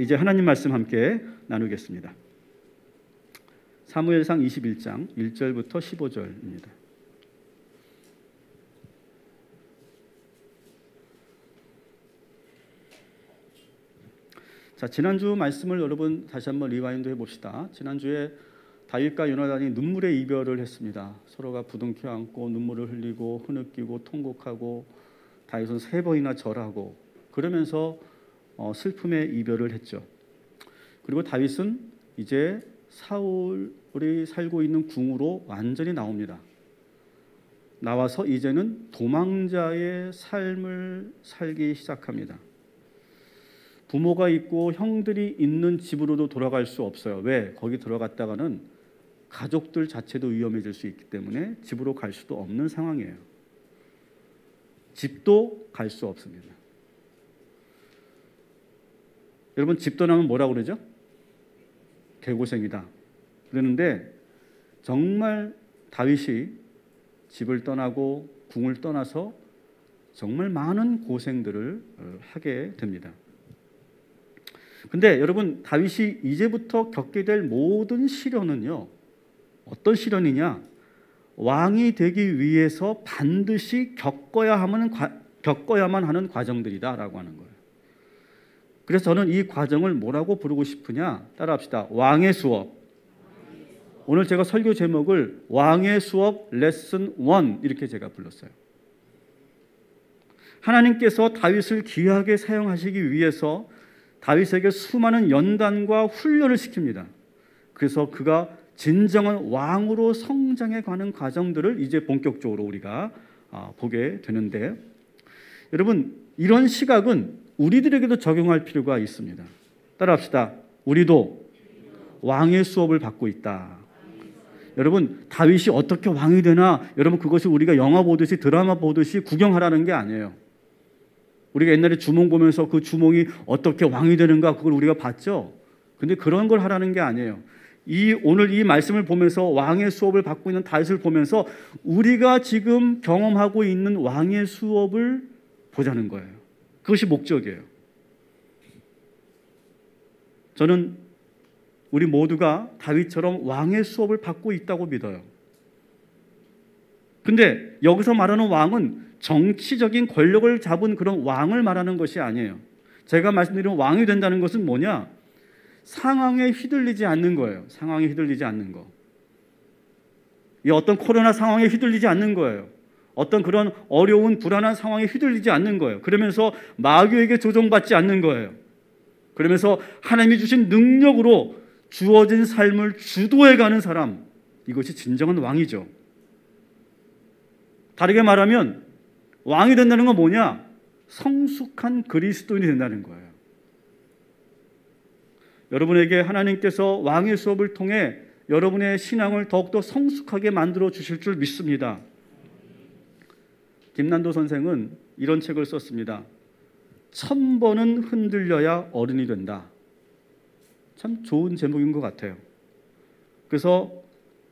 이제 하나님 말씀 함께 나누겠습니다. 사무엘상 21장 1절부터 15절입니다. 자, 지난주 말씀을 여러분 다시 한번 리와인드 해봅시다. 지난주에 다윗과 요나단이 눈물의 이별을 했습니다. 서로가 부둥켜 안고 눈물을 흘리고 흐느끼고 통곡하고 다윗은 3번이나 절하고 그러면서 슬픔의 이별을 했죠. 그리고 다윗은 이제 사울이 살고 있는 궁으로 완전히 나옵니다. 나와서 이제는 도망자의 삶을 살기 시작합니다. 부모가 있고 형들이 있는 집으로도 돌아갈 수 없어요. 왜? 거기 들어갔다가는 가족들 자체도 위험해질 수 있기 때문에 집으로 갈 수도 없는 상황이에요. 집도 갈 수 없습니다. 여러분, 집 떠나면 뭐라고 그러죠? 개고생이다. 그러는데 정말 다윗이 집을 떠나고 궁을 떠나서 정말 많은 고생들을 하게 됩니다. 근데 여러분, 다윗이 이제부터 겪게 될 모든 시련은요, 어떤 시련이냐? 왕이 되기 위해서 반드시 겪어야만 하는 과정들이다라고 하는 거예요. 그래서 저는 이 과정을 뭐라고 부르고 싶으냐? 따라합시다. 왕의 수업. 오늘 제가 설교 제목을 왕의 수업 레슨 1 이렇게 제가 불렀어요. 하나님께서 다윗을 귀하게 사용하시기 위해서 다윗에게 수많은 연단과 훈련을 시킵니다. 그래서 그가 진정한 왕으로 성장해가는 과정들을 이제 본격적으로 우리가 보게 되는데, 여러분, 이런 시각은 우리들에게도 적용할 필요가 있습니다. 따라합시다. 우리도 왕의 수업을 받고 있다. 여러분, 다윗이 어떻게 왕이 되나, 여러분, 그것이 우리가 영화 보듯이 드라마 보듯이 구경하라는 게 아니에요. 우리가 옛날에 주몽 보면서 그 주몽이 어떻게 왕이 되는가 그걸 우리가 봤죠. 근데 그런 걸 하라는 게 아니에요. 오늘 이 말씀을 보면서 왕의 수업을 받고 있는 다윗을 보면서 우리가 지금 경험하고 있는 왕의 수업을 보자는 거예요. 그것이 목적이에요. 저는 우리 모두가 다윗처럼 왕의 수업을 받고 있다고 믿어요. 근데 여기서 말하는 왕은 정치적인 권력을 잡은 그런 왕을 말하는 것이 아니에요. 제가 말씀드린 왕이 된다는 것은 뭐냐? 상황에 휘둘리지 않는 거예요. 상황에 휘둘리지 않는 거. 이 어떤 코로나 상황에 휘둘리지 않는 거예요. 어떤 그런 어려운 불안한 상황에 휘둘리지 않는 거예요. 그러면서 마귀에게 조종받지 않는 거예요. 그러면서 하나님이 주신 능력으로 주어진 삶을 주도해가는 사람, 이것이 진정한 왕이죠. 다르게 말하면 왕이 된다는 건 뭐냐? 성숙한 그리스도인이 된다는 거예요. 여러분에게 하나님께서 왕의 수업을 통해 여러분의 신앙을 더욱더 성숙하게 만들어 주실 줄 믿습니다. 김난도 선생은 이런 책을 썼습니다. 1000번은 흔들려야 어른이 된다. 참 좋은 제목인 것 같아요. 그래서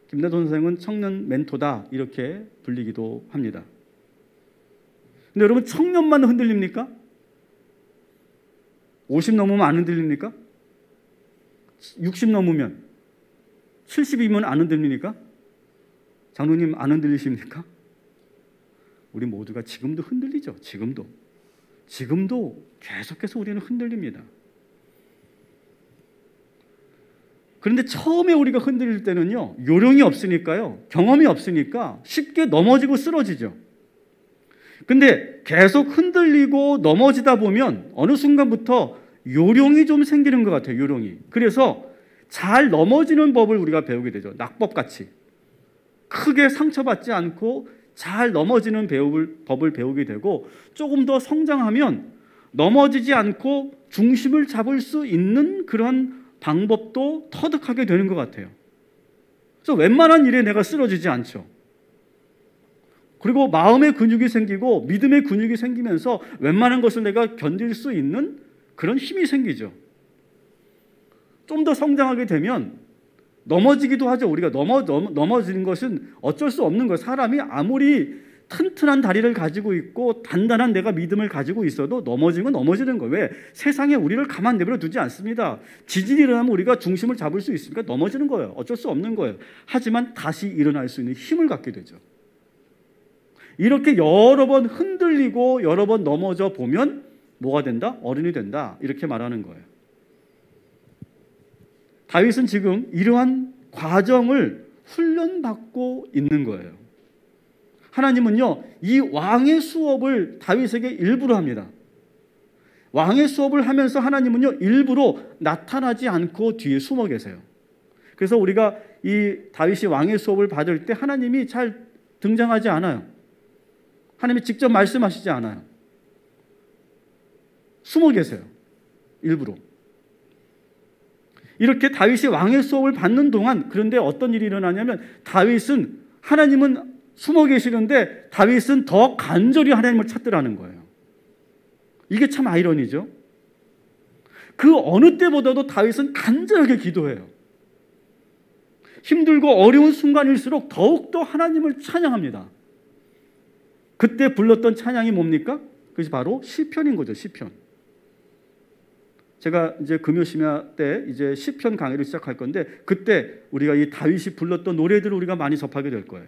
김난도 선생은 청년 멘토다 이렇게 불리기도 합니다. 근데 여러분, 청년만 흔들립니까? 50 넘으면 안 흔들립니까? 60 넘으면, 70이면 안 흔들립니까? 장로님 안 흔들리십니까? 우리 모두가 지금도 흔들리죠. 지금도 계속해서 우리는 흔들립니다. 그런데 처음에 우리가 흔들릴 때는요, 요령이 없으니까요, 경험이 없으니까 쉽게 넘어지고 쓰러지죠. 근데 계속 흔들리고 넘어지다 보면 어느 순간부터 요령이 좀 생기는 것 같아요. 요령이. 그래서 잘 넘어지는 법을 우리가 배우게 되죠. 낙법같이. 크게 상처받지 않고 잘 넘어지는 법을 배우게 되고, 조금 더 성장하면 넘어지지 않고 중심을 잡을 수 있는 그런 방법도 터득하게 되는 것 같아요. 그래서 웬만한 일에 내가 쓰러지지 않죠. 그리고 마음의 근육이 생기고 믿음의 근육이 생기면서 웬만한 것을 내가 견딜 수 있는 그런 힘이 생기죠. 좀 더 성장하게 되면 넘어지기도 하죠. 우리가 넘어지는 것은 어쩔 수 없는 거예요. 사람이 아무리 튼튼한 다리를 가지고 있고 단단한 내가 믿음을 가지고 있어도 넘어지면 넘어지는 거예요. 왜? 세상에 우리를 가만 내버려 두지 않습니다. 지진이 일어나면 우리가 중심을 잡을 수 있으니까 넘어지는 거예요. 어쩔 수 없는 거예요. 하지만 다시 일어날 수 있는 힘을 갖게 되죠. 이렇게 여러 번 흔들리고 여러 번 넘어져 보면 뭐가 된다? 어른이 된다. 이렇게 말하는 거예요. 다윗은 지금 이러한 과정을 훈련받고 있는 거예요. 하나님은요, 이 왕의 수업을 다윗에게 일부러 합니다. 왕의 수업을 하면서 하나님은요, 일부러 나타나지 않고 뒤에 숨어 계세요. 그래서 우리가 이 다윗이 왕의 수업을 받을 때 하나님이 잘 등장하지 않아요. 하나님이 직접 말씀하시지 않아요. 숨어 계세요. 일부러. 이렇게 다윗이 왕의 수업을 받는 동안, 그런데 어떤 일이 일어나냐면 하나님은 숨어 계시는데 다윗은 더 간절히 하나님을 찾더라는 거예요. 이게 참 아이러니죠. 그 어느 때보다도 다윗은 간절하게 기도해요. 힘들고 어려운 순간일수록 더욱더 하나님을 찬양합니다. 그때 불렀던 찬양이 뭡니까? 그것이 바로 시편인 거죠. 시편. 제가 이제 금요 심야 때 이제 시편 강의를 시작할 건데 그때 우리가 이 다윗이 불렀던 노래들을 우리가 많이 접하게 될 거예요.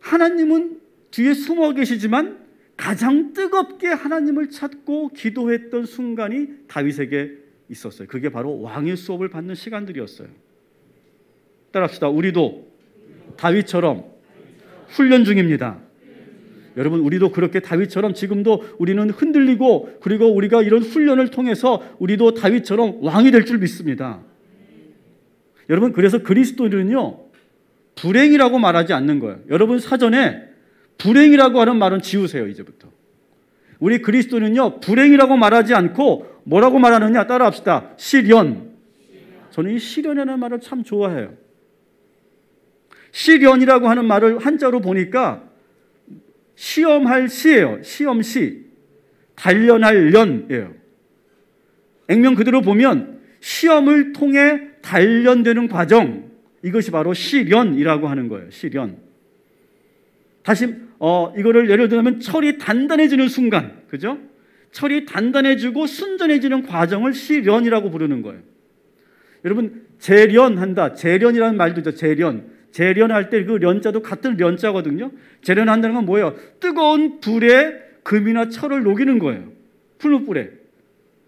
하나님은 뒤에 숨어 계시지만 가장 뜨겁게 하나님을 찾고 기도했던 순간이 다윗에게 있었어요. 그게 바로 왕의 수업을 받는 시간들이었어요. 따라합시다. 우리도 다윗처럼 훈련 중입니다. 여러분, 우리도 그렇게 다윗처럼 지금도 우리는 흔들리고 그리고 우리가 이런 훈련을 통해서 우리도 다윗처럼 왕이 될 줄 믿습니다. 여러분, 그래서 그리스도인은요, 불행이라고 말하지 않는 거예요. 여러분, 사전에 불행이라고 하는 말은 지우세요. 이제부터. 우리 그리스도인은요, 불행이라고 말하지 않고 뭐라고 말하느냐? 따라합시다. 시련. 저는 이 시련이라는 말을 참 좋아해요. 시련이라고 하는 말을 한자로 보니까 시험할 시예요. 시험시. 단련할 련이에요. 액면 그대로 보면 시험을 통해 단련되는 과정, 이것이 바로 시련이라고 하는 거예요. 시련. 다시 이거를 예를 들면 철이 단단해지는 순간, 그죠? 철이 단단해지고 순전해지는 과정을 시련이라고 부르는 거예요. 여러분, 재련한다. 재련이라는 말도 있죠. 재련할 때 그 련자도 같은 련자거든요. 재련한다는 건 뭐예요? 뜨거운 불에 금이나 철을 녹이는 거예요. 풀무불에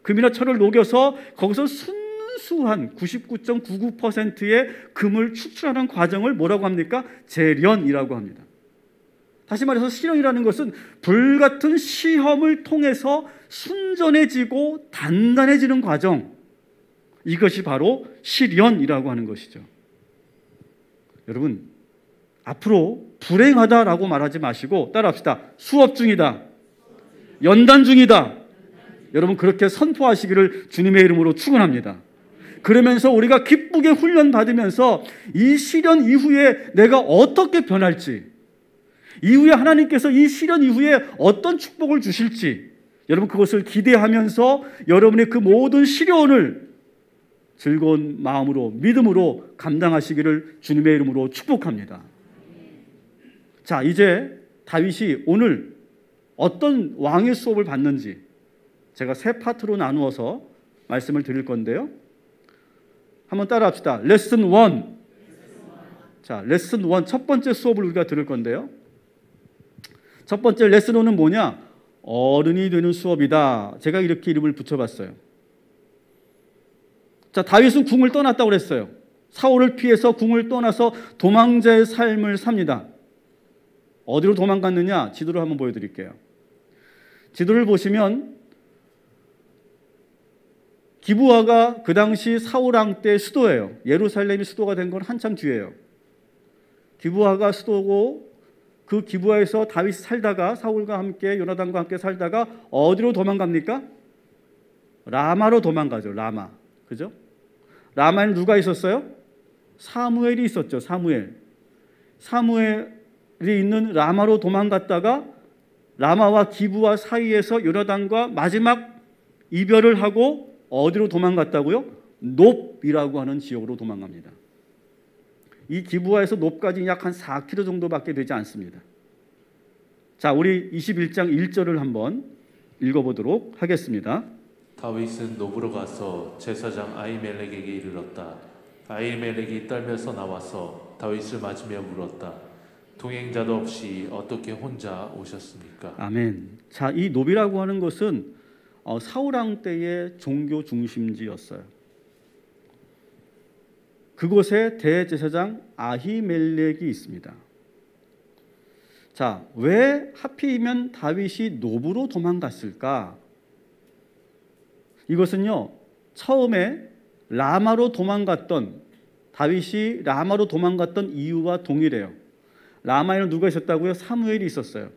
금이나 철을 녹여서 거기서 순수한 99.99%의 금을 추출하는 과정을 뭐라고 합니까? 재련이라고 합니다. 다시 말해서 시련이라는 것은 불같은 시험을 통해서 순전해지고 단단해지는 과정, 이것이 바로 시련이라고 하는 것이죠. 여러분, 앞으로 불행하다라고 말하지 마시고 따라합시다. 수업 중이다. 연단 중이다. 여러분, 그렇게 선포하시기를 주님의 이름으로 축원합니다. 그러면서 우리가 기쁘게 훈련받으면서 이 시련 이후에 내가 어떻게 변할지, 이후에 하나님께서 이 시련 이후에 어떤 축복을 주실지, 여러분 그것을 기대하면서 여러분의 그 모든 시련을 즐거운 마음으로 믿음으로 감당하시기를 주님의 이름으로 축복합니다. 자, 이제 다윗이 오늘 어떤 왕의 수업을 받는지 제가 세 파트로 나누어서 말씀을 드릴 건데요. 한번 따라합시다. 레슨 1. 자, 레슨 1 첫 번째 수업을 우리가 들을 건데요. 첫 번째 레슨 1은 뭐냐? 어른이 되는 수업이다. 제가 이렇게 이름을 붙여봤어요. 자, 다윗은 궁을 떠났다고 그랬어요. 사울을 피해서 궁을 떠나서 도망자의 삶을 삽니다. 어디로 도망갔느냐? 지도를 한번 보여드릴게요. 지도를 보시면 기브아가 그 당시 사울 왕 때 수도예요. 예루살렘이 수도가 된 건 한참 뒤예요. 기브아가 수도고 그 기브아에서 다윗이 살다가 사울과 함께 요나단과 함께 살다가 어디로 도망갑니까? 라마로 도망가죠. 라마. 그죠? 라마에는 누가 있었어요? 사무엘이 있었죠. 사무엘이 있는 라마로 도망갔다가 라마와 기브아 사이에서 요나단과 마지막 이별을 하고 어디로 도망갔다고요? 놉이라고 하는 지역으로 도망갑니다. 이 기브아에서 놉까지 약 한 4km 정도밖에 되지 않습니다. 자, 우리 21장 1절을 한번 읽어보도록 하겠습니다. 다윗은 노브로 가서 제사장 아히멜렉에게 이르렀다. 아히멜렉이 떨면서 나와서 다윗을 맞으며 물었다. 동행자도 없이 어떻게 혼자 오셨습니까? 아멘. 자, 이 노비라고 하는 것은 사울 왕 때의 종교 중심지였어요. 그곳에 대제사장 아히멜렉이 있습니다. 자, 왜 하필이면 다윗이 노브로 도망갔을까? 이것은요, 처음에 다윗이 라마로 도망갔던 이유와 동일해요. 라마에는 누가 있었다고요? 사무엘이 있었어요.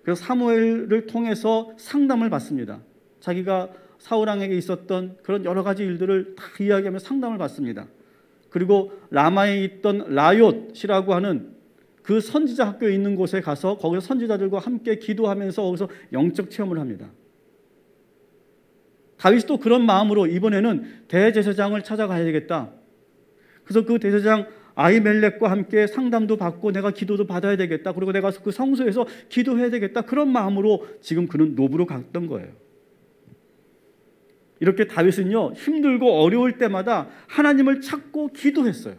그래서 사무엘을 통해서 상담을 받습니다. 자기가 사울 왕에게 있었던 그런 여러 가지 일들을 다 이야기하며 상담을 받습니다. 그리고 라마에 있던 라얏이라고 하는 그 선지자 학교에 있는 곳에 가서 거기서 선지자들과 함께 기도하면서 거기서 영적 체험을 합니다. 다윗이 또 그런 마음으로 이번에는 대제사장을 찾아가야 되겠다. 그래서 그 대제사장 아히멜렉과 함께 상담도 받고 내가 기도도 받아야 되겠다. 그리고 내가 그 성소에서 기도해야 되겠다. 그런 마음으로 지금 그는 노브로 갔던 거예요. 이렇게 다윗은요, 힘들고 어려울 때마다 하나님을 찾고 기도했어요.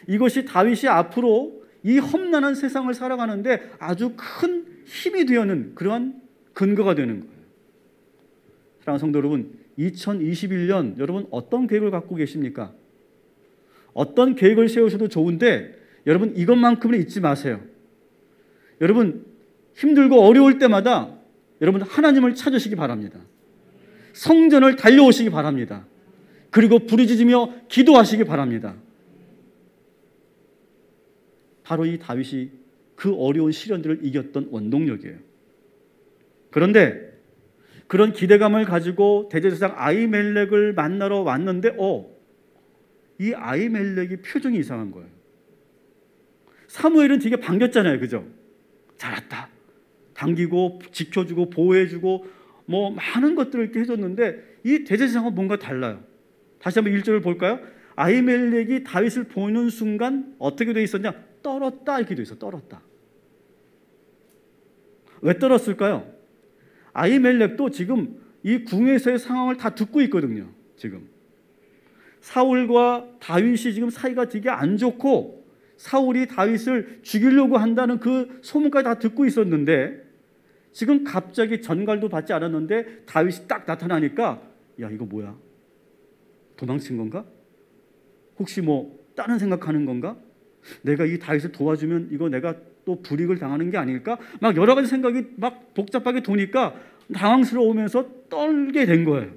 이것이 다윗이 앞으로 이 험난한 세상을 살아가는데 아주 큰 힘이 되는 그러한 근거가 되는 거예요. 사랑하는 성도 여러분, 2021년 여러분 어떤 계획을 갖고 계십니까? 어떤 계획을 세우셔도 좋은데 여러분 이것만큼은 잊지 마세요. 여러분 힘들고 어려울 때마다 여러분 하나님을 찾으시기 바랍니다. 성전을 달려오시기 바랍니다. 그리고 부르짖으며 기도하시기 바랍니다. 바로 이 다윗이 그 어려운 시련들을 이겼던 원동력이에요. 그런데 그런 기대감을 가지고 대제사장 아히멜렉을 만나러 왔는데 이 아히멜렉이 표정이 이상한 거예요. 사무엘은 되게 반겼잖아요. 그죠? 잘 왔다. 반기고 지켜주고 보호해주고 뭐 많은 것들을 이렇게 해줬는데 이 대제사장은 뭔가 달라요. 다시 한번 1절을 볼까요? 아히멜렉이 다윗을 보는 순간 어떻게 돼 있었냐? 떨었다 이렇게 돼 있어. 떨었다. 왜 떨었을까요? 아히멜렉도 지금 이 궁에서의 상황을 다 듣고 있거든요. 지금 사울과 다윗이 지금 사이가 되게 안 좋고 사울이 다윗을 죽이려고 한다는 그 소문까지 다 듣고 있었는데 지금 갑자기 전갈도 받지 않았는데 다윗이 딱 나타나니까 야 이거 뭐야? 도망친 건가? 혹시 뭐 다른 생각하는 건가? 내가 이 다윗을 도와주면 이거 내가 또 불이익을 당하는 게 아닐까? 막 여러 가지 생각이 막 복잡하게 도니까 당황스러우면서 떨게 된 거예요.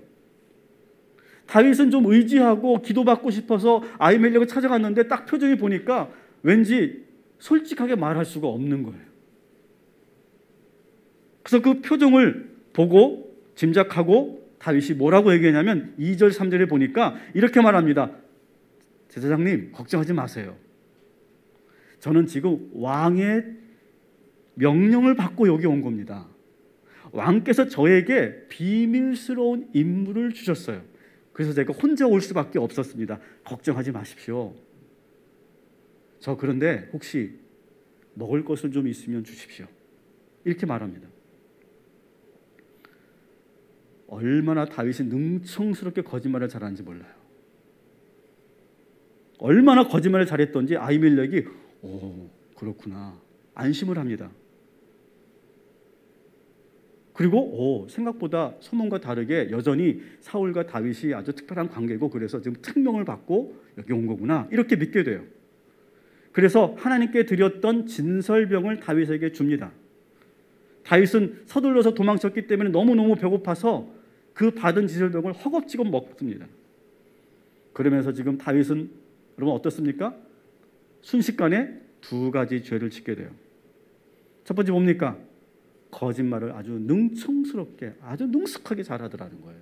다윗은 좀 의지하고 기도받고 싶어서 아히멜렉을 찾아갔는데 딱 표정이 보니까 왠지 솔직하게 말할 수가 없는 거예요. 그래서 그 표정을 보고 짐작하고 다윗이 뭐라고 얘기했냐면 2절 3절에 보니까 이렇게 말합니다. 제사장님 걱정하지 마세요. 저는 지금 왕의 명령을 받고 여기 온 겁니다. 왕께서 저에게 비밀스러운 임무를 주셨어요. 그래서 제가 혼자 올 수밖에 없었습니다. 걱정하지 마십시오. 저 그런데 혹시 먹을 것을 좀 있으면 주십시오. 이렇게 말합니다. 얼마나 다윗이 능청스럽게 거짓말을 잘하는지 몰라요. 얼마나 거짓말을 잘했던지 아히멜렉이 그렇구나 안심을 합니다. 그리고 생각보다 소문과 다르게 여전히 사울과 다윗이 아주 특별한 관계고 그래서 지금 특명을 받고 여기 온 거구나 이렇게 믿게 돼요. 그래서 하나님께 드렸던 진설병을 다윗에게 줍니다. 다윗은 서둘러서 도망쳤기 때문에 너무너무 배고파서 그 받은 진설병을 허겁지겁 먹습니다. 그러면서 지금 다윗은 여러분 어떻습니까? 순식간에 2가지 죄를 짓게 돼요. 첫 번째 뭡니까? 거짓말을 아주 능청스럽게 아주 능숙하게 잘하더라는 거예요.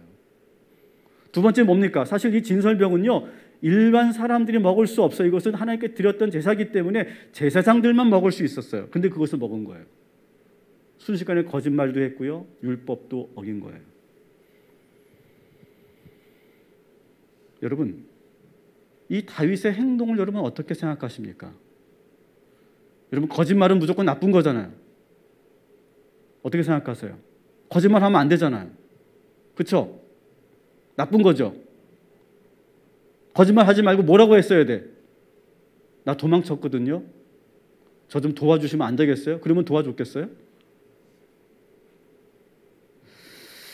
두 번째 뭡니까? 사실 이 진설병은요 일반 사람들이 먹을 수 없어요. 이것은 하나님께 드렸던 제사기 때문에 제사장들만 먹을 수 있었어요. 근데 그것을 먹은 거예요. 순식간에 거짓말도 했고요 율법도 어긴 거예요. 여러분 이 다윗의 행동을 여러분 어떻게 생각하십니까? 여러분 거짓말은 무조건 나쁜 거잖아요. 어떻게 생각하세요? 거짓말하면 안 되잖아요. 그렇죠? 나쁜 거죠. 거짓말하지 말고 뭐라고 했어야 돼? 나 도망쳤거든요. 저 좀 도와주시면 안 되겠어요? 그러면 도와줬겠어요?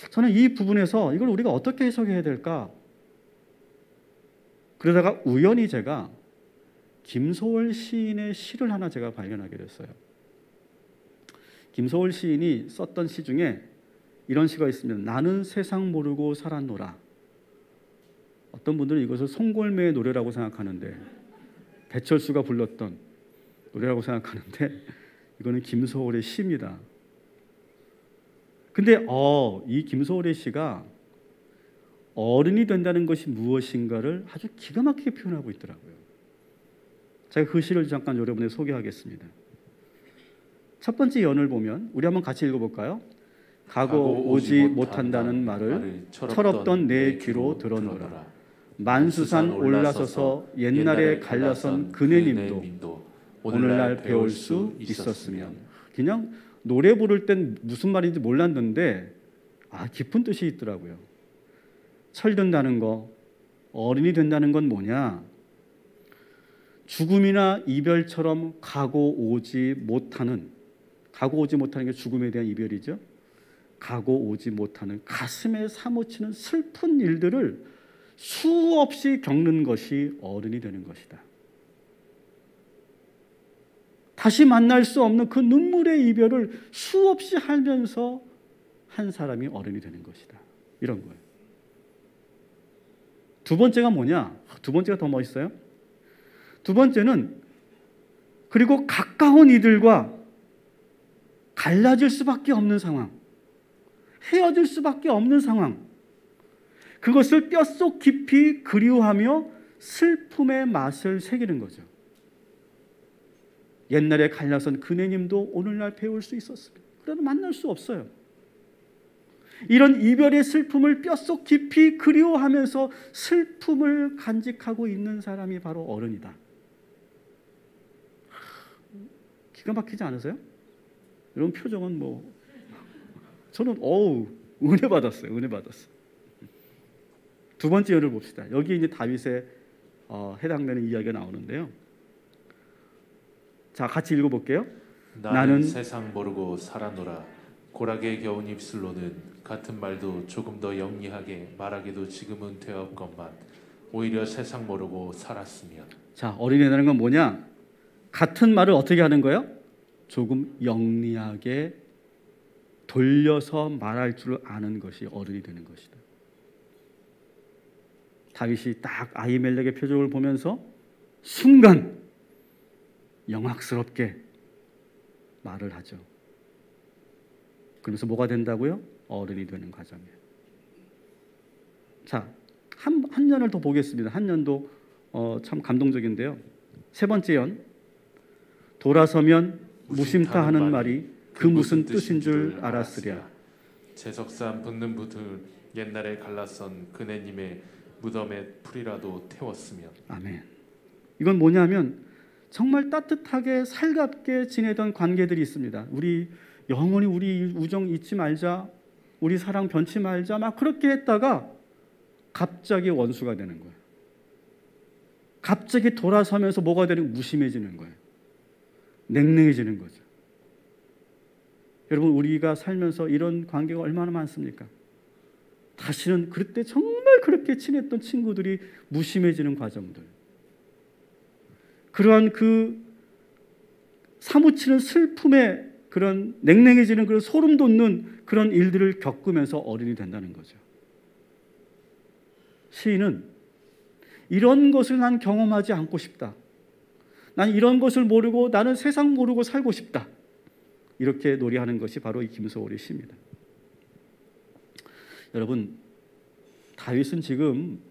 저는 이 부분에서 이걸 우리가 어떻게 해석해야 될까? 그러다가 우연히 제가 김소월 시인의 시를 하나 제가 발견하게 됐어요. 김소월 시인이 썼던 시 중에 이런 시가 있습니다. 나는 세상 모르고 살았노라. 어떤 분들은 이것을 송골매의 노래라고 생각하는데, 배철수가 불렀던 노래라고 생각하는데, 이거는 김소월의 시입니다. 근데 이 김소월의 시가 어른이 된다는 것이 무엇인가를 아주 기가 막히게 표현하고 있더라고요. 제가 그 시를 잠깐 여러분에 소개하겠습니다. 첫 번째 연을 보면 우리 한번 같이 읽어볼까요? 가고 오지 못한다는 말을 철없던 내 귀로 들어노라. 만수산 올라서서 옛날에 갈라선 그네님도 오늘날 배울 수 있었으면. 그냥 노래 부를 땐 무슨 말인지 몰랐는데 깊은 뜻이 있더라고요. 철든다는 거, 어른이 된다는 건 뭐냐? 죽음이나 이별처럼 가고 오지 못하는 게 죽음에 대한 이별이죠. 가고 오지 못하는 가슴에 사무치는 슬픈 일들을 수없이 겪는 것이 어른이 되는 것이다. 다시 만날 수 없는 그 눈물의 이별을 수없이 하면서 한 사람이 어른이 되는 것이다. 이런 거예요. 두 번째가 뭐냐? 두 번째가 더 멋있어요. 두 번째는 그리고 가까운 이들과 갈라질 수밖에 없는 상황, 헤어질 수밖에 없는 상황, 그것을 뼛속 깊이 그리워하며 슬픔의 맛을 새기는 거죠. 옛날에 갈라선 그네님도 오늘날 배울 수 있었으면. 그래도 만날 수 없어요. 이런 이별의 슬픔을 뼛속 깊이 그리워하면서 슬픔을 간직하고 있는 사람이 바로 어른이다. 기가 막히지 않으세요? 이런 표정은 저는 은혜 받았어요. 은혜 받았어요. 두 번째 예를 봅시다. 여기 이제 다윗의 해당되는 이야기가 나오는데요. 자, 같이 읽어볼게요. 나는 세상 모르고 살았노라. 고락에 겨운 입술로는 같은 말도 조금 더 영리하게 말하기도 지금은 되었건만 오히려 세상 모르고 살았으면. 자, 어린이라는 건 뭐냐? 같은 말을 어떻게 하는 거예요? 조금 영리하게 돌려서 말할 줄 아는 것이 어른이 되는 것이다. 다윗이 딱 아히멜렉의 표정을 보면서 순간 영악스럽게 말을 하죠. 그래서 뭐가 된다고요? 어른이 되는 과정이에요. 자, 한 년을 더 보겠습니다. 한 년도 참 감동적인데요. 세 번째 연. 돌아서면 무심타 하는 말이 그 무슨 뜻인 줄 알았으랴. 제석산 붙는 붓을 옛날에 갈라선 그네님의 무덤에 풀이라도 태웠으면. 아멘. 이건 뭐냐면 정말 따뜻하게 살갑게 지내던 관계들이 있습니다. 우리 영원히 우리 우정 잊지 말자, 우리 사랑 변치 말자, 막 그렇게 했다가 갑자기 원수가 되는 거예요. 갑자기 돌아서면서 뭐가 되는 거예요? 무심해지는 거예요. 냉랭해지는 거죠. 여러분, 우리가 살면서 이런 관계가 얼마나 많습니까? 다시는 그때 정말 그렇게 친했던 친구들이 무심해지는 과정들, 그러한 그 사무치는 슬픔에 그런 냉랭해지는 그런 소름 돋는 그런 일들을 겪으면서 어른이 된다는 거죠. 시인은 이런 것을 난 경험하지 않고 싶다. 난 이런 것을 모르고 나는 세상 모르고 살고 싶다. 이렇게 노래하는 것이 바로 이 김소월의 시입니다. 여러분, 다윗은 지금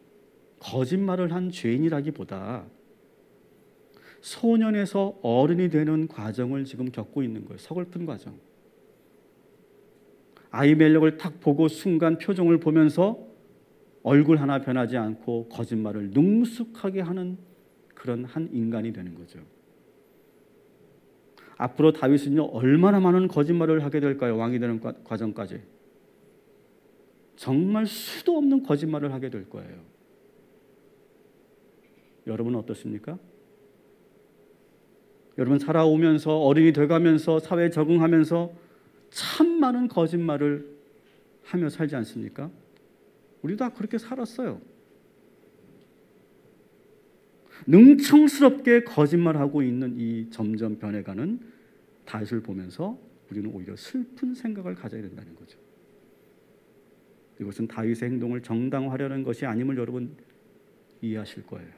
거짓말을 한 죄인이라기보다 소년에서 어른이 되는 과정을 지금 겪고 있는 거예요. 서글픈 과정. 아히멜렉을 딱 보고 순간 표정을 보면서 얼굴 하나 변하지 않고 거짓말을 능숙하게 하는 그런 한 인간이 되는 거죠. 앞으로 다윗은요 얼마나 많은 거짓말을 하게 될까요? 왕이 되는 과정까지 정말 수도 없는 거짓말을 하게 될 거예요. 여러분은 어떻습니까? 여러분 살아오면서 어른이 돼가면서 사회에 적응하면서 참 많은 거짓말을 하며 살지 않습니까? 우리도 다 그렇게 살았어요. 능청스럽게 거짓말하고 있는 이 점점 변해가는 다윗을 보면서 우리는 오히려 슬픈 생각을 가져야 된다는 거죠. 이것은 다윗의 행동을 정당화하려는 것이 아님을 여러분 이해하실 거예요.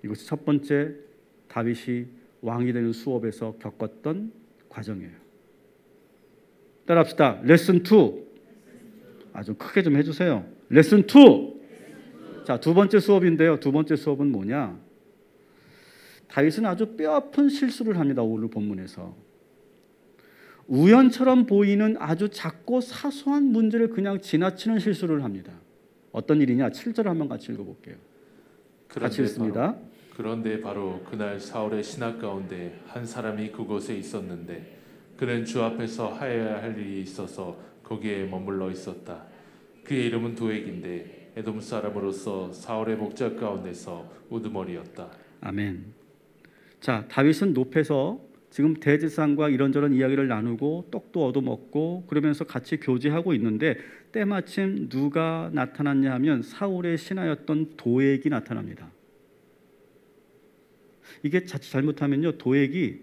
이것이 첫 번째 다윗이 왕이 되는 수업에서 겪었던 과정이에요. 따라합시다. 레슨 2. 아주 크게 좀 해주세요. 레슨 2. 자, 두 번째 수업인데요. 두 번째 수업은 뭐냐? 다윗은 아주 뼈아픈 실수를 합니다. 오늘 본문에서. 우연처럼 보이는 아주 작고 사소한 문제를 그냥 지나치는 실수를 합니다. 어떤 일이냐? 7절 한번 같이 읽어볼게요. 같이 읽습니다. 그런데 바로 그날 사울의 신하 가운데 한 사람이 그곳에 있었는데 그는 주 앞에서 하여야 할 일이 있어서 거기에 머물러 있었다. 그의 이름은 도액인데 에돔 사람으로서 사울의 목자 가운데서 우두머리였다. 아멘. 자, 다윗은 높에서 지금 대제사장과 이런저런 이야기를 나누고 떡도 얻어먹고 그러면서 같이 교제하고 있는데 때마침 누가 나타났냐 하면 사울의 신하였던 도액이 나타납니다. 이게 자칫 잘못하면요 도액이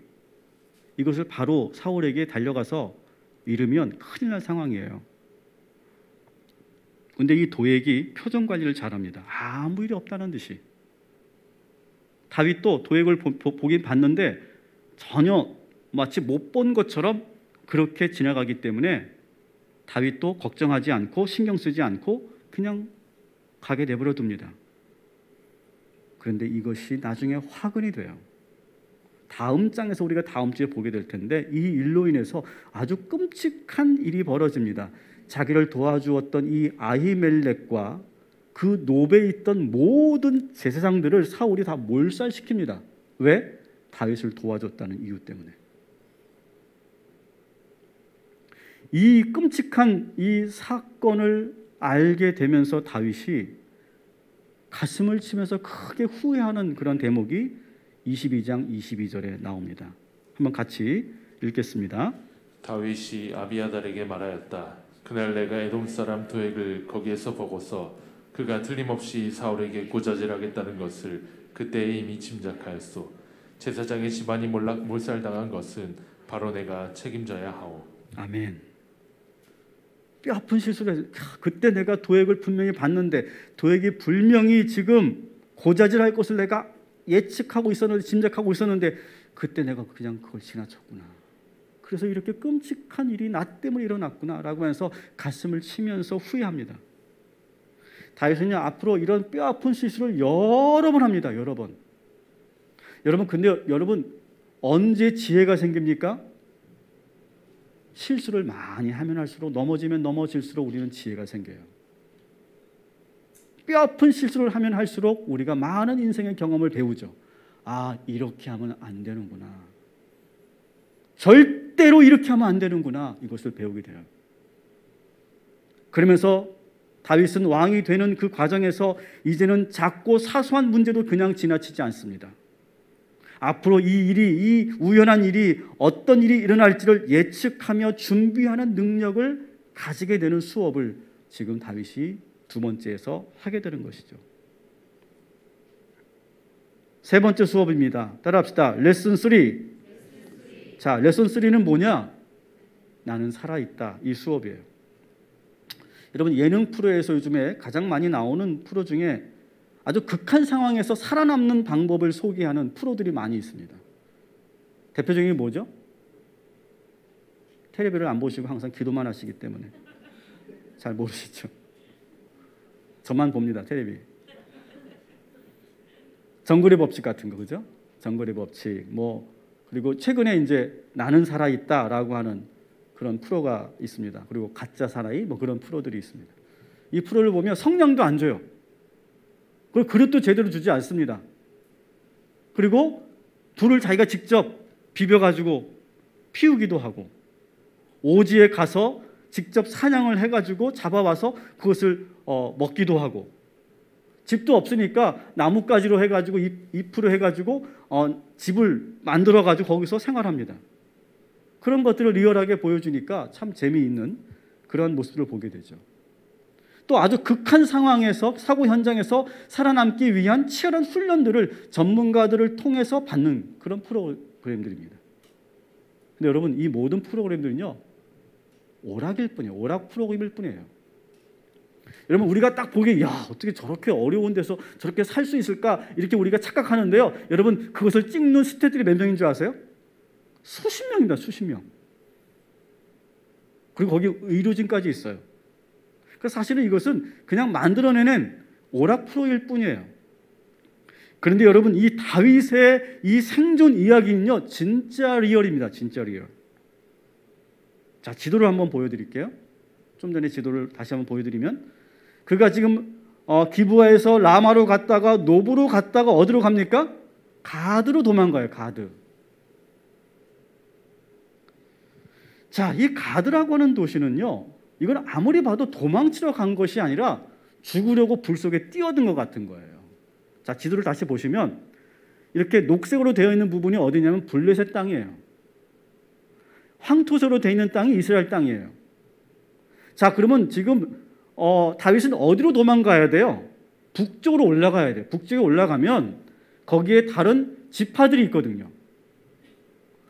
이것을 바로 사울에게 달려가서 잃으면 큰일 날 상황이에요. 근데 이 도액이 표정 관리를 잘합니다. 아무 일이 없다는 듯이. 다윗도 도액을 보긴 봤는데 전혀 마치 못 본 것처럼 그렇게 지나가기 때문에 다윗도 걱정하지 않고 신경 쓰지 않고 그냥 가게 내버려 둡니다. 그런데 이것이 나중에 화근이 돼요. 다음 장에서 우리가 다음 주에 보게 될 텐데 이 일로 인해서 아주 끔찍한 일이 벌어집니다. 자기를 도와주었던 이 아히멜렉과 그 노베에 있던 모든 제사장들을 사울이 다 몰살시킵니다. 왜? 다윗을 도와줬다는 이유 때문에. 이 끔찍한 이 사건을 알게 되면서 다윗이 가슴을 치면서 크게 후회하는 그런 대목이 22장 22절에 나옵니다. 한번 같이 읽겠습니다. 다윗이 아비아달에게 말하였다. 그날 내가 에돔 사람 도액을 거기에서 보고서 그가 틀림없이 사울에게 고자질하겠다는 것을 그때에 이미 짐작하였소. 제사장의 집안이 몰살당한 것은 바로 내가 책임져야 하오. 아멘. 뼈아픈 실수를 해서 그때 내가 도액을 분명히 봤는데 도액이 분명히 지금 고자질할 것을 내가 예측하고 있었는데 짐작하고 있었는데 그때 내가 그냥 그걸 지나쳤구나. 그래서 이렇게 끔찍한 일이 나 때문에 일어났구나 라고 해서 가슴을 치면서 후회합니다. 다윗은요 앞으로 이런 뼈아픈 실수를 여러 번 합니다. 여러 번. 여러분 근데 여러분 언제 지혜가 생깁니까? 실수를 많이 하면 할수록 넘어지면 넘어질수록 우리는 지혜가 생겨요. 뼈아픈 실수를 하면 할수록 우리가 많은 인생의 경험을 배우죠. 아 이렇게 하면 안 되는구나. 절대로 이렇게 하면 안 되는구나. 이것을 배우게 돼요. 그러면서 다윗은 왕이 되는 그 과정에서 이제는 작고 사소한 문제도 그냥 지나치지 않습니다. 앞으로 이 우연한 일이 어떤 일이 일어날지를 예측하며 준비하는 능력을 가지게 되는 수업을 지금 다윗이 두 번째에서 하게 되는 것이죠. 세 번째 수업입니다. 따라합시다. 레슨 3. 자, 레슨 3는 뭐냐? 나는 살아있다. 이 수업이에요. 여러분 예능 프로에서 요즘에 가장 많이 나오는 프로 중에 아주 극한 상황에서 살아남는 방법을 소개하는 프로들이 많이 있습니다. 대표적인 게 뭐죠? 텔레비를 안 보시고 항상 기도만 하시기 때문에 잘 모르시죠. 저만 봅니다. 텔레비. 정글의 법칙 같은 거 그죠? 정글의 법칙 그리고 최근에 이제 나는 살아있다라고 하는 그런 프로가 있습니다. 그리고 가짜 사나이 그런 프로들이 있습니다. 이 프로를 보면 성냥도 안 줘요. 그리고 그릇도 제대로 주지 않습니다. 그리고 불을 자기가 직접 비벼가지고 피우기도 하고, 오지에 가서 직접 사냥을 해가지고 잡아와서 그것을 먹기도 하고, 집도 없으니까 나뭇가지로 해가지고 잎으로 해가지고 집을 만들어가지고 거기서 생활합니다. 그런 것들을 리얼하게 보여주니까 참 재미있는 그런 모습을 보게 되죠. 또 아주 극한 상황에서, 사고 현장에서 살아남기 위한 치열한 훈련들을 전문가들을 통해서 받는 그런 프로그램들입니다. 근데 여러분, 이 모든 프로그램들은요, 오락일 뿐이에요. 오락 프로그램일 뿐이에요. 여러분, 우리가 딱 보기에 야, 어떻게 저렇게 어려운 데서 저렇게 살 수 있을까, 이렇게 우리가 착각하는데요, 여러분, 그것을 찍는 스태프들이 몇 명인 줄 아세요? 수십 명입니다. 수십 명. 그리고 거기 의료진까지 있어요. 그래서 사실은 이것은 그냥 만들어내는 오락 프로일 뿐이에요. 그런데 여러분, 이 다윗의 이 생존 이야기는요, 진짜 리얼입니다. 진짜 리얼. 자, 지도를 한번 보여드릴게요. 좀 전에 지도를 다시 한번 보여드리면, 그가 지금 기브아에서 라마로 갔다가 노브로 갔다가 어디로 갑니까? 가드로 도망가요. 가드. 자, 이 가드라고 하는 도시는요, 이건 아무리 봐도 도망치러 간 것이 아니라 죽으려고 불 속에 뛰어든 것 같은 거예요. 자, 지도를 다시 보시면 이렇게 녹색으로 되어 있는 부분이 어디냐면 블레셋 땅이에요. 황토색으로 되어 있는 땅이 이스라엘 땅이에요. 자, 그러면 지금 다윗은 어디로 도망가야 돼요? 북쪽으로 올라가야 돼요. 북쪽에 올라가면 거기에 다른 지파들이 있거든요.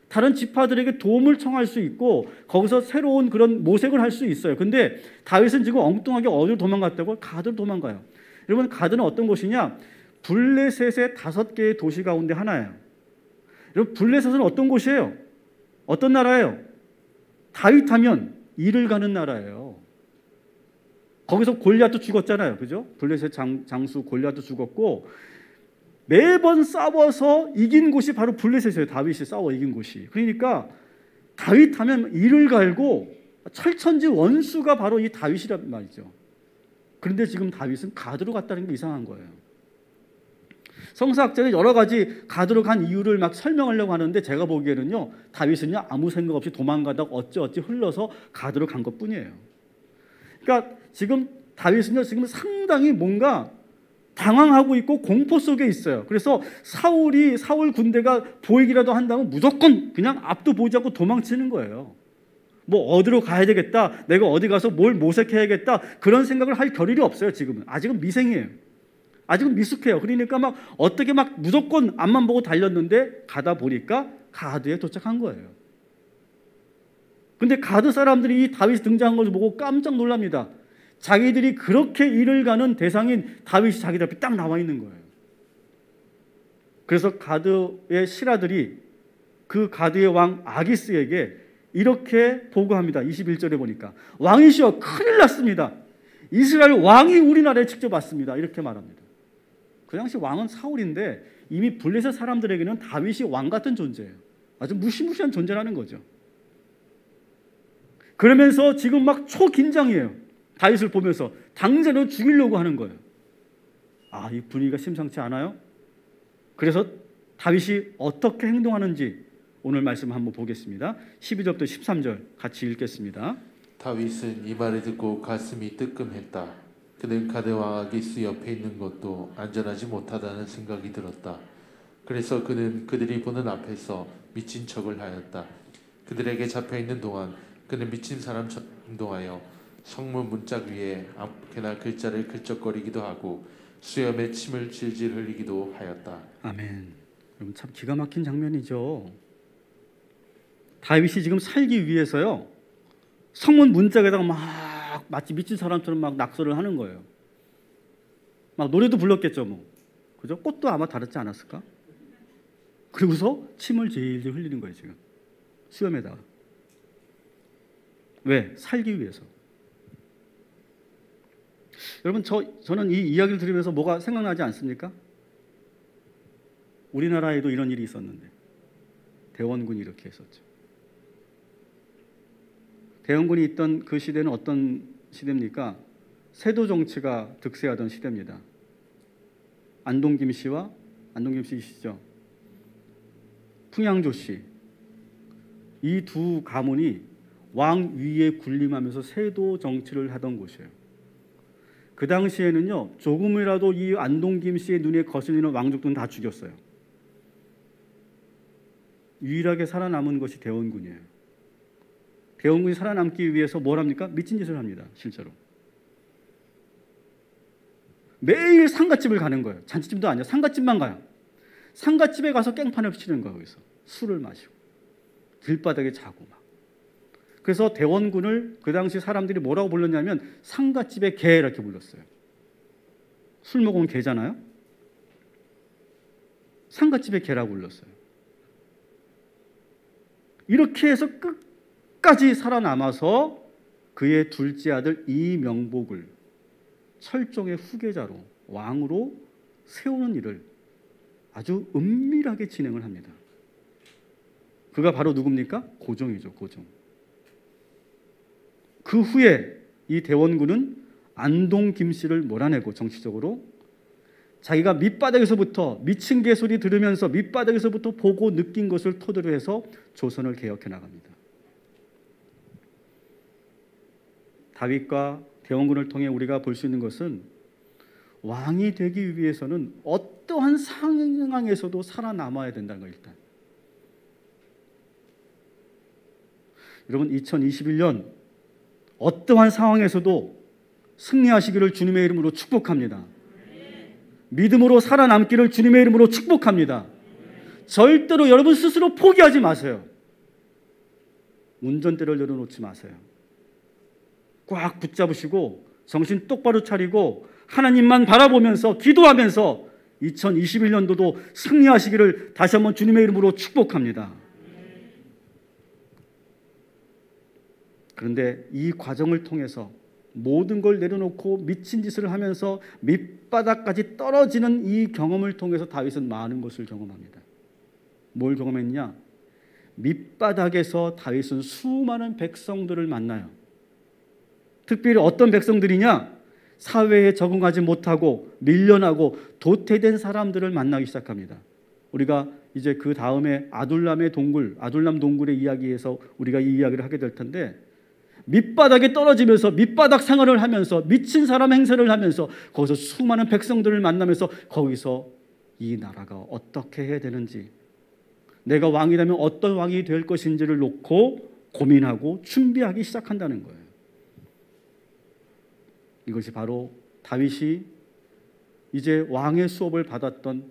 다른 지파들에게 도움을 청할 수 있고 거기서 새로운 그런 모색을 할 수 있어요. 근데 다윗은 지금 엉뚱하게 어디로 도망갔다고? 가드로 도망가요. 여러분, 가드는 어떤 곳이냐? 블레셋의 5개의 도시 가운데 하나예요. 여러분, 블레셋은 어떤 곳이에요? 어떤 나라예요? 다윗하면 일을 가는 나라예요. 거기서 골리앗도 죽었잖아요. 그죠? 블레셋 장수 골리앗도 죽었고, 매번 싸워서 이긴 곳이 바로 블레셋이에요. 다윗이 싸워 이긴 곳이. 그러니까 다윗 하면 이를 갈고 철천지 원수가 바로 이 다윗이란 말이죠. 그런데 지금 다윗은 가드로 갔다는 게 이상한 거예요. 성서학자는 여러 가지 가드로 간 이유를 막 설명하려고 하는데, 제가 보기에는요, 다윗은요, 아무 생각 없이 도망가다가 어찌어찌 흘러서 가드로 간 것뿐이에요. 그러니까 지금 다윗은요, 지금 상당히 뭔가 당황하고 있고 공포 속에 있어요. 그래서 사울 군대가 보이기라도 한다면 무조건 그냥 앞도 보지 않고 도망치는 거예요. 뭐 어디로 가야 되겠다, 내가 어디 가서 뭘 모색해야겠다, 그런 생각을 할 겨를이 없어요. 지금은 아직은 미생이에요. 아직은 미숙해요. 그러니까 막 어떻게 막 무조건 앞만 보고 달렸는데 가다 보니까 가드에 도착한 거예요. 근데 가드 사람들이 이 다윗이 등장한 것을 보고 깜짝 놀랍니다. 자기들이 그렇게 일을 가는 대상인 다윗이 자기들 앞에 딱 나와 있는 거예요. 그래서 가드의 신하들이 그 가드의 왕 아기스에게 이렇게 보고합니다. 21절에 보니까, 왕이시여, 큰일 났습니다. 이스라엘 왕이 우리나라에 직접 왔습니다. 이렇게 말합니다. 그 당시 왕은 사울인데 이미 블레셋 사람들에게는 다윗이 왕 같은 존재예요. 아주 무시무시한 존재라는 거죠. 그러면서 지금 막 초긴장이에요. 다윗을 보면서 당장은 죽이려고 하는 거예요. 아, 이 분위기가 심상치 않아요? 그래서 다윗이 어떻게 행동하는지 오늘 말씀 한번 보겠습니다. 12절부터 13절 같이 읽겠습니다. 다윗은 이 말을 듣고 가슴이 뜨끔했다. 그는 가드왕 아기스 옆에 있는 것도 안전하지 못하다는 생각이 들었다. 그래서 그는 그들이 보는 앞에서 미친 척을 하였다. 그들에게 잡혀있는 동안 그는 미친 사람처럼 행동하여 성문 문짝 위에 아무렇게나 글자를 글적거리기도 하고 수염에 침을 질질 흘리기도 하였다. 아멘. 여러분, 참 기가 막힌 장면이죠. 다윗이 지금 살기 위해서요, 성문 문짝에다가 막 마치 미친 사람처럼 막 낙서를 하는 거예요. 막 노래도 불렀겠죠, 뭐. 그죠? 꽃도 아마 다르지 않았을까? 그리고서 침을 질질 흘리는 거예요, 지금. 수염에다가. 왜? 살기 위해서. 여러분, 저는 이 이야기를 들으면서 뭐가 생각나지 않습니까? 우리나라에도 이런 일이 있었는데, 대원군이 이렇게 했었죠. 대원군이 있던 그 시대는 어떤 시대입니까? 세도 정치가 득세하던 시대입니다. 안동김 씨이시죠? 풍양조 씨. 이 두 가문이 왕 위에 군림하면서 세도 정치를 하던 곳이에요. 그 당시에는요, 조금이라도 이 안동김 씨의 눈에 거슬리는 왕족들은 다 죽였어요. 유일하게 살아남은 것이 대원군이에요. 대원군이 살아남기 위해서 뭘 합니까? 미친 짓을 합니다. 실제로. 매일 상갓집을 가는 거예요. 잔치집도 아니야. 상갓집만 가요. 상갓집에 가서 깽판을 치는 거예요. 거기서 술을 마시고 길바닥에 자고 막. 그래서 대원군을 그 당시 사람들이 뭐라고 불렀냐면 상갓집의 개 이렇게 불렀어요. 술 먹으면 개잖아요. 상갓집의 개라고 불렀어요. 이렇게 해서 끝까지 살아남아서 그의 둘째 아들 이명복을 철종의 후계자로 왕으로 세우는 일을 아주 은밀하게 진행을 합니다. 그가 바로 누굽니까? 고종이죠. 고종. 그 후에 이 대원군은 안동 김씨를 몰아내고 정치적으로 자기가 밑바닥에서부터 미친 개소리 들으면서 밑바닥에서부터 보고 느낀 것을 토대로 해서 조선을 개혁해 나갑니다. 다윗과 대원군을 통해 우리가 볼 수 있는 것은 왕이 되기 위해서는 어떠한 상황에서도 살아남아야 된다는 거 일단. 여러분 2021년 어떠한 상황에서도 승리하시기를 주님의 이름으로 축복합니다. 믿음으로 살아남기를 주님의 이름으로 축복합니다. 절대로 여러분 스스로 포기하지 마세요. 운전대를 내려놓지 마세요. 꽉 붙잡으시고 정신 똑바로 차리고 하나님만 바라보면서 기도하면서 2021년도도 승리하시기를 다시 한번 주님의 이름으로 축복합니다. 그런데 이 과정을 통해서 모든 걸 내려놓고 미친 짓을 하면서 밑바닥까지 떨어지는 이 경험을 통해서 다윗은 많은 것을 경험합니다. 뭘 경험했냐? 밑바닥에서 다윗은 수많은 백성들을 만나요. 특별히 어떤 백성들이냐? 사회에 적응하지 못하고 밀려나고 도태된 사람들을 만나기 시작합니다. 우리가 이제 그 다음에 아둘람 동굴의 이야기에서 우리가 이 이야기를 하게 될 텐데 밑바닥에 떨어지면서 밑바닥 생활을 하면서 미친 사람 행세를 하면서 거기서 수많은 백성들을 만나면서 거기서 이 나라가 어떻게 해야 되는지 내가 왕이 되면 어떤 왕이 될 것인지를 놓고 고민하고 준비하기 시작한다는 거예요. 이것이 바로 다윗이 이제 왕의 수업을 받았던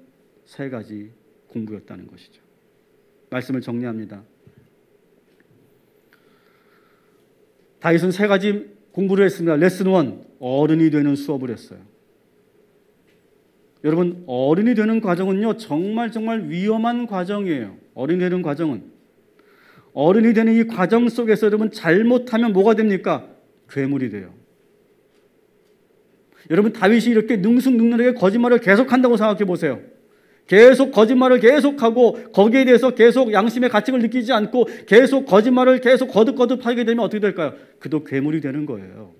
세 가지 공부였다는 것이죠. 말씀을 정리합니다. 다윗은 세 가지 공부를 했습니다. 레슨 1, 어른이 되는 수업을 했어요. 여러분, 어른이 되는 과정은요, 정말 위험한 과정이에요. 어른이 되는 과정은. 어른이 되는 이 과정 속에서 여러분 잘못하면 뭐가 됩니까? 괴물이 돼요. 여러분, 다윗이 이렇게 능숙능란하게 거짓말을 계속한다고 생각해 보세요. 계속 거짓말을 계속하고 거기에 대해서 계속 양심의 가책을 느끼지 않고 계속 거짓말을 계속 거듭거듭 하게 되면 어떻게 될까요? 그도 괴물이 되는 거예요.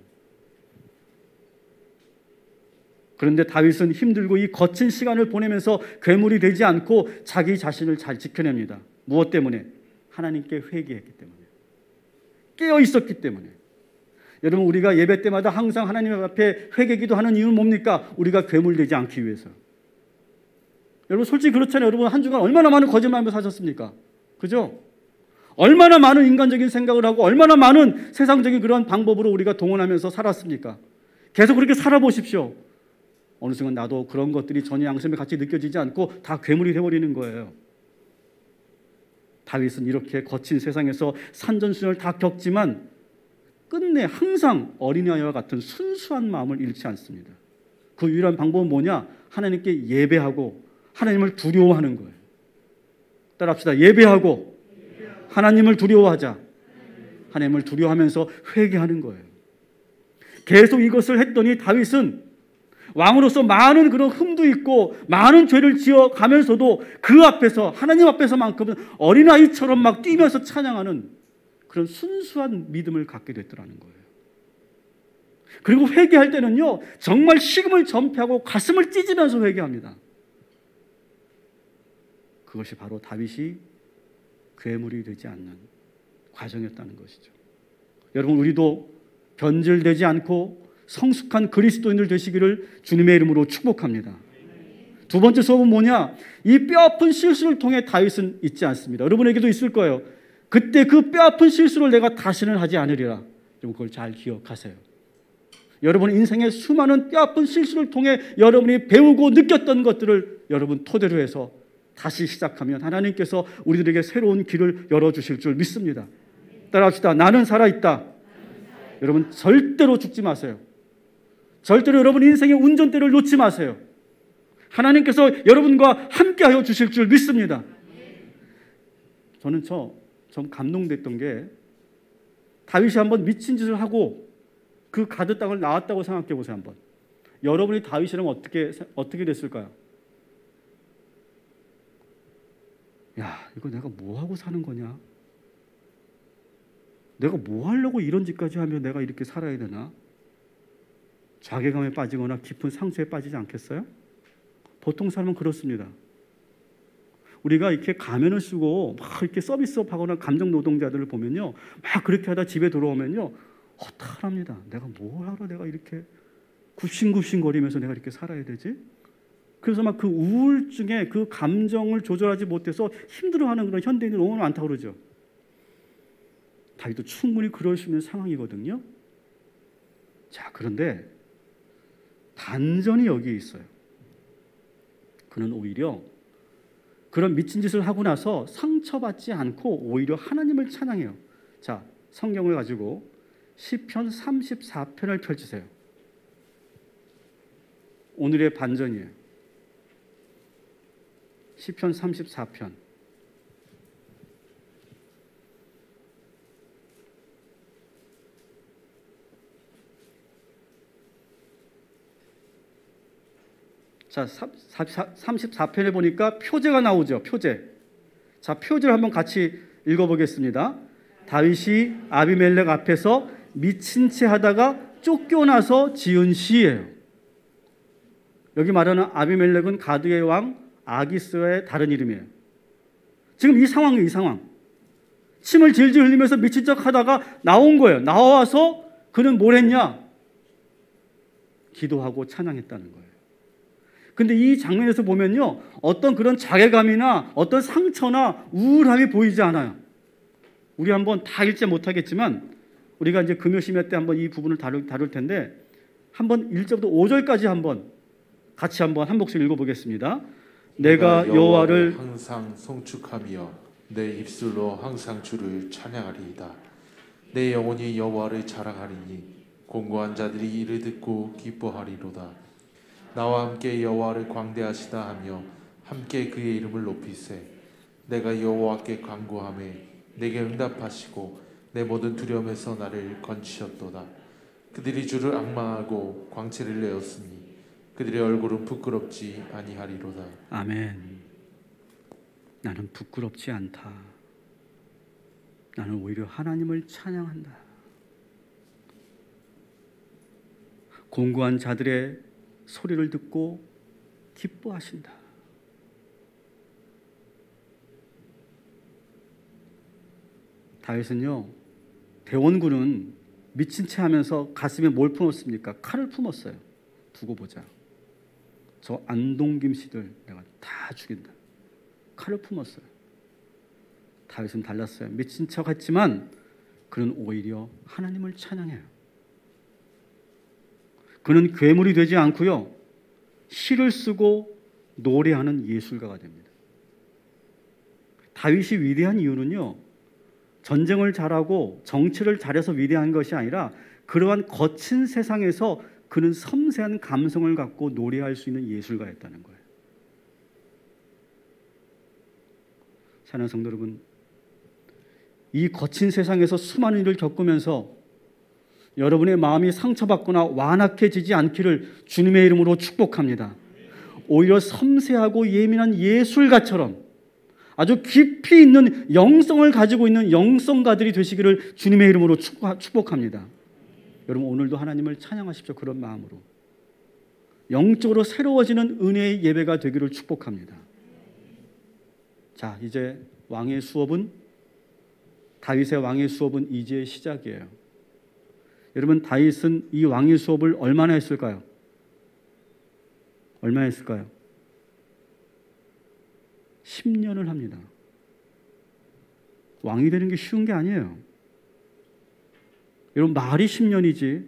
그런데 다윗은 힘들고 이 거친 시간을 보내면서 괴물이 되지 않고 자기 자신을 잘 지켜냅니다. 무엇 때문에? 하나님께 회개했기 때문에. 깨어 있었기 때문에. 여러분, 우리가 예배 때마다 항상 하나님 앞에 회개기도하는 이유는 뭡니까? 우리가 괴물되지 않기 위해서. 여러분 솔직히 그렇잖아요. 여러분 한 주간 얼마나 많은 거짓말하면서 사셨습니까? 그죠? 얼마나 많은 인간적인 생각을 하고 얼마나 많은 세상적인 그런 방법으로 우리가 동원하면서 살았습니까? 계속 그렇게 살아보십시오. 어느 순간 나도 그런 것들이 전혀 양심의 가치 느껴지지 않고 다 괴물이 되어버리는 거예요. 다윗은 이렇게 거친 세상에서 산전수전을 다 겪지만 끝내 항상 어린아이와 같은 순수한 마음을 잃지 않습니다. 그 유일한 방법은 뭐냐? 하나님께 예배하고 하나님을 두려워하는 거예요. 따라합시다. 예배하고 하나님을 두려워하자. 하나님을 두려워하면서 회개하는 거예요. 계속 이것을 했더니 다윗은 왕으로서 많은 그런 흠도 있고 많은 죄를 지어가면서도 그 앞에서 하나님 앞에서만큼은 어린아이처럼 막 뛰면서 찬양하는 그런 순수한 믿음을 갖게 됐더라는 거예요. 그리고 회개할 때는요, 정말 식음을 전폐하고 가슴을 찢으면서 회개합니다. 그것이 바로 다윗이 괴물이 되지 않는 과정이었다는 것이죠. 여러분, 우리도 변질되지 않고 성숙한 그리스도인들 되시기를 주님의 이름으로 축복합니다. 두 번째 수업은 뭐냐? 이 뼈아픈 실수를 통해 다윗은 잊지 않습니다. 여러분에게도 있을 거예요. 그때 그 뼈아픈 실수를 내가 다시는 하지 않으리라. 여러분, 그걸 잘 기억하세요. 여러분 인생의 수많은 뼈아픈 실수를 통해 여러분이 배우고 느꼈던 것들을 여러분 토대로 해서 다시 시작하면 하나님께서 우리들에게 새로운 길을 열어주실 줄 믿습니다. 따라합시다. 나는 살아있다. 여러분 절대로 죽지 마세요. 절대로 여러분 인생의 운전대를 놓지 마세요. 하나님께서 여러분과 함께하여 주실 줄 믿습니다. 저는 좀 감동됐던 게 다윗이 한번 미친 짓을 하고 그 가드 땅을 나왔다고 생각해 보세요. 한번 여러분이 다윗이라면 어떻게 됐을까요? 야, 이거 내가 뭐 하고 사는 거냐? 내가 뭐 하려고 이런 짓까지 하면 내가 이렇게 살아야 되나? 자괴감에 빠지거나 깊은 상처에 빠지지 않겠어요? 보통 사람은 그렇습니다. 우리가 이렇게 가면을 쓰고 막 이렇게 서비스업하거나 감정 노동자들을 보면요, 막 그렇게 하다 집에 들어오면요, 허탈합니다. 내가 뭘 하러 내가 이렇게 굽신굽신거리면서 내가 이렇게 살아야 되지? 그래서 막 그 우울증에 그 감정을 조절하지 못해서 힘들어하는 그런 현대인들 너무 많다고 그러죠. 다윗도 충분히 그럴 수 있는 상황이거든요. 자, 그런데 반전이 여기에 있어요. 그는 오히려 그런 미친 짓을 하고 나서 상처받지 않고 오히려 하나님을 찬양해요. 자, 성경을 가지고 시편 34편을 펼치세요. 오늘의 반전이에요. 시편 34편. 자, 34편에 보니까 표제가 나오죠. 표제. 자, 표제를 한번 같이 읽어보겠습니다. 다윗이 아비멜렉 앞에서 미친 채 하다가 쫓겨나서 지은 시예요. 여기 말하는 아비멜렉은 가드의 왕 아기스의 다른 이름이에요. 지금 이 상황이에요. 이 상황. 침을 질질 흘리면서 미친 척 하다가 나온 거예요. 나와서 그는 뭘 했냐? 기도하고 찬양했다는 거예요. 근데 이 장면에서 보면요, 어떤 그런 자괴감이나 어떤 상처나 우울함이 보이지 않아요. 우리 한번 다 읽지 못하겠지만 우리가 이제 금요심야 때 한번 이 부분을 다룰 텐데 한번 1절부터 5절까지 한번 같이 한번 한 목소리 읽어보겠습니다. 내가 여호와를 항상 송축하며 내 입술로 항상 주를 찬양하리이다. 내 영혼이 여호와를 자랑하리니 공고한 자들이 이를 듣고 기뻐하리로다. 나와 함께 여호와를 광대하시다 하며 함께 그의 이름을 높이세. 내가 여호와께 간구하매 내게 응답하시고 내 모든 두려움에서 나를 건지셨도다. 그들이 주를 앙망하고 광채를 내었으니 그들의 얼굴은 부끄럽지 아니하리로다. 아멘. 나는 부끄럽지 않다. 나는 오히려 하나님을 찬양한다. 공고한 자들의 소리를 듣고 기뻐하신다. 다윗은요, 대원군은 미친 채 하면서 가슴에 뭘 품었습니까? 칼을 품었어요. 두고 보자. 저 안동김 씨들 내가 다 죽인다. 칼을 품었어요. 다윗은 달랐어요. 미친 척 했지만 그는 오히려 하나님을 찬양해요. 그는 괴물이 되지 않고요, 시를 쓰고 노래하는 예술가가 됩니다. 다윗이 위대한 이유는요, 전쟁을 잘하고 정치를 잘해서 위대한 것이 아니라 그러한 거친 세상에서 그는 섬세한 감성을 갖고 노래할 수 있는 예술가였다는 거예요. 사랑하는 성도 여러분, 이 거친 세상에서 수많은 일을 겪으면서 여러분의 마음이 상처받거나 완악해지지 않기를 주님의 이름으로 축복합니다. 오히려 섬세하고 예민한 예술가처럼 아주 깊이 있는 영성을 가지고 있는 영성가들이 되시기를 주님의 이름으로 축복합니다. 여러분 오늘도 하나님을 찬양하십시오. 그런 마음으로 영적으로 새로워지는 은혜의 예배가 되기를 축복합니다. 자, 이제 다윗의 왕의 수업은 이제 시작이에요. 여러분 다윗은 이 왕의 수업을 얼마나 했을까요? 얼마나 했을까요? 10년을 합니다. 왕이 되는 게 쉬운 게 아니에요. 여러분 말이 10년이지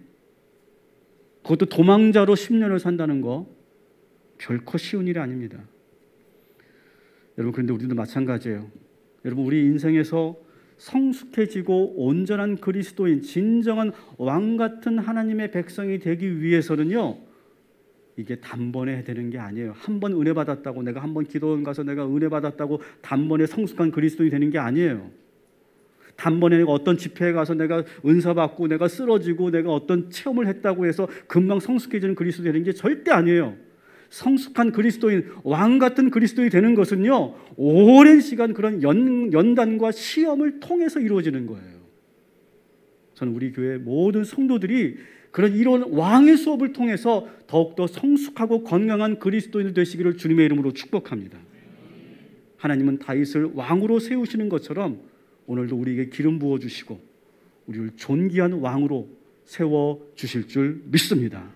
그것도 도망자로 10년을 산다는 거 결코 쉬운 일이 아닙니다. 여러분 그런데 우리도 마찬가지예요. 여러분 우리 인생에서 성숙해지고 온전한 그리스도인 진정한 왕 같은 하나님의 백성이 되기 위해서는요, 이게 단번에 되는 게 아니에요. 한 번 은혜 받았다고 내가 한 번 기도원 가서 내가 은혜 받았다고 단번에 성숙한 그리스도인이 되는 게 아니에요. 단번에 내가 어떤 집회에 가서 내가 은사 받고 내가 쓰러지고 내가 어떤 체험을 했다고 해서 금방 성숙해지는 그리스도인이 되는 게 절대 아니에요. 성숙한 그리스도인, 왕 같은 그리스도인이 되는 것은요, 오랜 시간 그런 연단과 시험을 통해서 이루어지는 거예요. 저는 우리 교회 모든 성도들이 이런 왕의 수업을 통해서 더욱더 성숙하고 건강한 그리스도인이 되시기를 주님의 이름으로 축복합니다. 하나님은 다윗을 왕으로 세우시는 것처럼 오늘도 우리에게 기름 부어주시고 우리를 존귀한 왕으로 세워주실 줄 믿습니다.